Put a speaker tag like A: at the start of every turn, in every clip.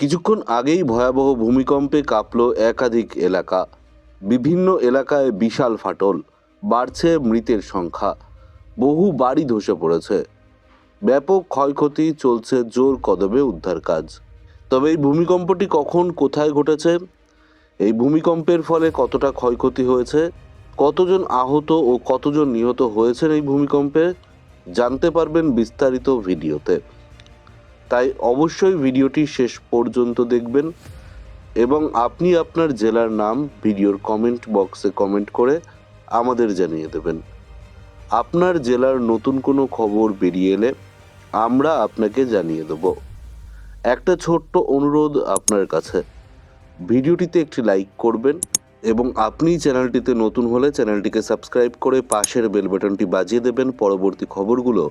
A: কিছুক্ষণ আগেই ভয়াবহ ভূমিকম্পে কাঁপল একাধিক এলাকা। বিভিন্ন এলাকায় বিশাল ফাটল, বাড়ছে মৃতের সংখ্যা, বহু বাড়ি ধসে পড়েছে, ব্যাপক ক্ষয়ক্ষতি, চলছে জোর কদমে উদ্ধার কাজ। তবে এই ভূমিকম্পটি কখন কোথায় ঘটেছে, এই ভূমিকম্পের ফলে কতটা ক্ষয়ক্ষতি হয়েছে, কতজন আহত ও কতজন নিহত হয়েছেন এই ভূমিকম্পে, জানতে পারবেন বিস্তারিত ভিডিওতে। তাই অবশ্যই ভিডিওটি শেষ পর্যন্ত দেখবেন এবং আপনি আপনার জেলার নাম ভিডিওর কমেন্ট বক্সে কমেন্ট করে আমাদের জানিয়ে দেবেন। আপনার জেলার নতুন কোনো খবর বেরিয়ে এলে আমরা আপনাকে জানিয়ে দেব। একটা ছোট্ট অনুরোধ আপনার কাছে, ভিডিওটিতে একটি লাইক করবেন এবং আপনি চ্যানেলটিতে নতুন হলে চ্যানেলটিকে সাবস্ক্রাইব করে পাশের বেল বাটনটি বাজিয়ে দেবেন পরবর্তী খবরগুলো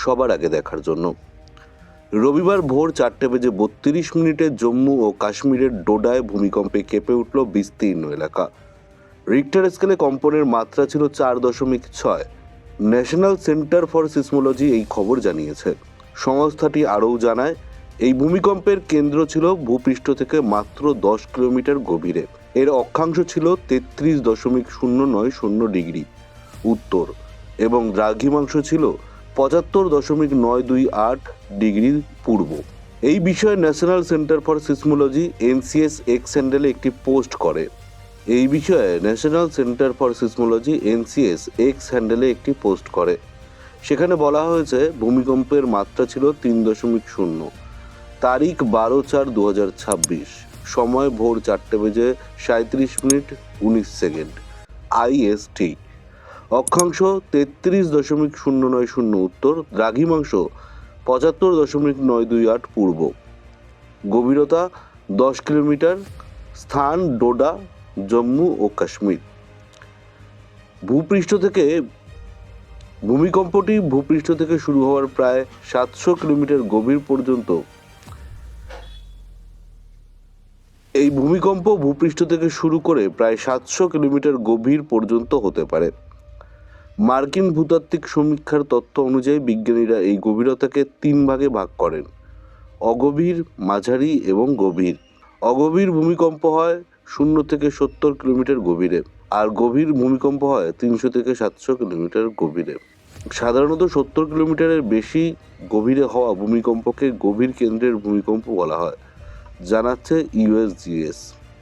A: সবার আগে দেখার জন্য। রবিবার ভোর 4:32 জম্মু ও কাশ্মীরের ডোডায় ভূমিকম্পে কেঁপে উঠল বিস্তীর্ণ এলাকা। রিক্টার স্কেলে কম্পনের মাত্রা ছিল 4.6। ন্যাশনাল সেন্টার ফর সিসমোলজি এই খবর জানিয়েছে। সংস্থাটি আরও জানায়, এই ভূমিকম্পের কেন্দ্র ছিল ভূপৃষ্ঠ থেকে মাত্র 10 কিলোমিটার গভীরে। এর অক্ষাংশ ছিল 33.090 ডিগ্রি উত্তর এবং দ্রাঘিমাংশ ছিল 75.928 ডিগ্রি পূর্ব। এই বিষয়ে national centre for seismology NCS x হ্যান্ডেলে একটি পোস্ট করে। সেখানে বলা হয়েছে, ভূমিকম্পের মাত্রা ছিল 3.0, তারিখ 12/4/2026, সময় ভোর 4:37:19 আইএসটি, অক্ষাংশ 33.090 উত্তর, দ্রাঘিমাংশ 75.928 পূর্ব, গভীরতা 10 কিলোমিটার, স্থান ডোডা, জম্মু ও কাশ্মীর। ভূমিকম্পটি ভূপৃষ্ঠ থেকে শুরু হওয়ার প্রায় 700 কিলোমিটার গভীর পর্যন্ত। এই ভূমিকম্প ভূপৃষ্ঠ থেকে শুরু করে প্রায় 700 কিলোমিটার গভীর পর্যন্ত হতে পারে। মার্কিন ভূতাত্ত্বিক সমীক্ষার তথ্য অনুযায়ী বিজ্ঞানীরা এই গভীরতাকে 3 ভাগে ভাগ করেন: অগভীর, মাঝারি এবং গভীর। অগভীর ভূমিকম্প হয় 0 থেকে 70 কিলোমিটার গভীরে, আর গভীর ভূমিকম্প হয় 300 থেকে 700 কিলোমিটার গভীরে। সাধারণত 70 কিলোমিটারের বেশি গভীরে হওয়া ভূমিকম্পকে গভীর কেন্দ্রের ভূমিকম্প বলা হয়, জানাচ্ছে ইউএসজিএস।